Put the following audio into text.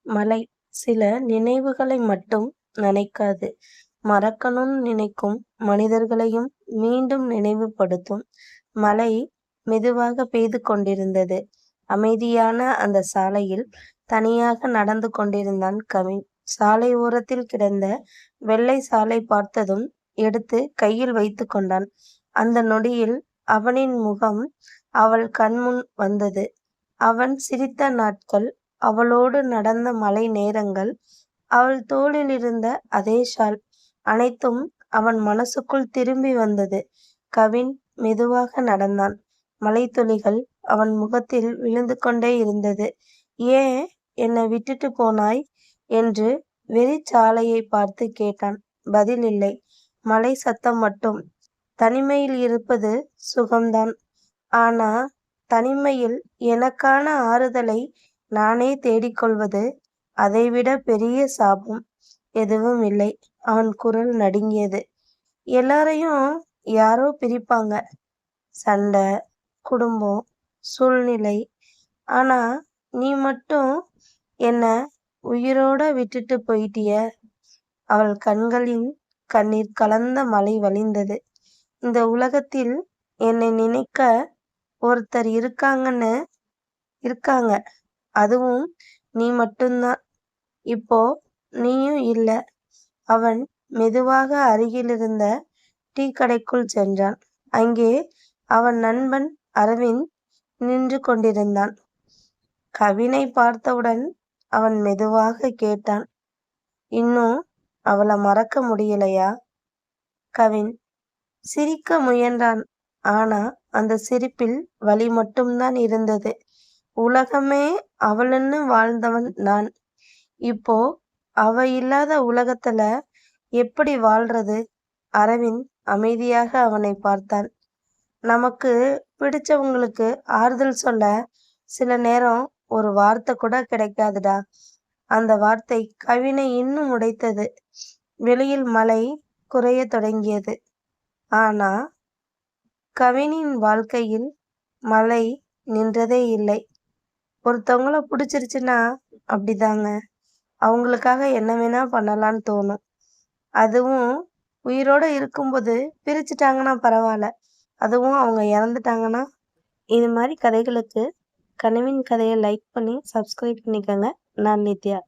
மலை சில நினைவுகளை மட்டும் நினைக்காது, மறக்கணும்னு நினைக்கும் மனிதர்களையும் மீண்டும் நினைவுபடுத்தும். மழை மெதுவாக பெய்து கொண்டிருந்தது. அமைதியான அந்த சாலையில் தனியாக நடந்து கொண்டிருந்தான் கவின். சாலை ஓரத்தில் கிடந்த வெள்ளை சாலை பார்த்ததும் எடுத்து கையில் வைத்து கொண்டான். அந்த நொடியில் அவனின் முகம் அவள் கண்முன் வந்தது. அவன் சிரித்த நாட்கள், அவளோடு நடந்த மழை நேரங்கள், அவள் தோளில் இருந்த அதே ஷால், அனைத்தும் அவன் மனசுக்குள் திரும்பி வந்தது. கவின் மெதுவாக நடந்தான். மழைத்துளிகள் அவன் முகத்தில் விழுந்து கொண்டே இருந்தது. ஏன் என்னை விட்டுட்டு போனாய் என்று வெறிச்சாலையை பார்த்து கேட்டான். பதில் இல்லை. மழை சத்தம் மட்டும். தனிமையில் இருப்பது சுகம்தான். ஆனா தனிமையில் எனக்கான ஆறுதலை நானே தேடிக்கொள்வது அதைவிட பெரிய சாபம் எதுவும் இல்லை. அவன் குரல் நடுங்கியது. எல்லாரையும் யாரோ பிரிப்பாங்க. சண்டை, குடும்பம், சூழ்நிலை. ஆனா நீ மட்டும் என்ன உயிரோட விட்டுட்டு போயிட்டிய. அவள் கண்களின் கண்ணீர் கலந்த மழை வழிந்தது. இந்த உலகத்தில் என்னை நினைக்க ஒருத்தர் இருக்காங்க. அதுவும் நீ மட்டும்தான். இப்போ நீயும் இல்ல. அவன் மெதுவாக அருகிலிருந்த டீ கடைக்குள் சென்றான். அங்கே அவன் நண்பன் அரவிந்த் நின்று கொண்டிருந்தான். கவினை பார்த்தவுடன் அவன் மெதுவாக கேட்டான், இன்னும் அவளை மறக்க முடியலையா? கவின் சிரிக்க முயன்றான். ஆனா அந்த சிரிப்பில் வலி மட்டும்தான் இருந்தது. உலகமே அவளுன்னு வாழ்ந்தவன் நான். இப்போ அவ இல்லாத உலகத்துல எப்படி வாழ்றது? அரவிந்த் அமைதியாக அவனை பார்த்தான். நமக்கு பிடிச்சவங்களுக்கு ஆறுதல் சொல்ல சில நேரம் ஒரு வார்த்தை கூட கிடைக்காதுடா. அந்த வார்த்தை கவினை இன்னும் உடைத்தது. வெளியில் மழை குறைய தொடங்கியது. ஆனா கவினின் வாழ்க்கையில் மழை நின்றதே இல்லை. ஒருத்தவங்கள பிடிச்சிருச்சுன்னா அப்படிதாங்க. அவங்களுக்காக என்ன வேணா பண்ணலான்னு தோணும். அதுவும் உயிரோட இருக்கும்போது. பிரிச்சுட்டாங்கன்னா பரவாயில்ல, அதுவும் அவங்க இறந்துட்டாங்கன்னா. இது மாதிரி கதைகளுக்கு கனவின் கதையை லைக் பண்ணி சப்ஸ்கிரைப் பண்ணிக்கோங்க. நான் நித்யா.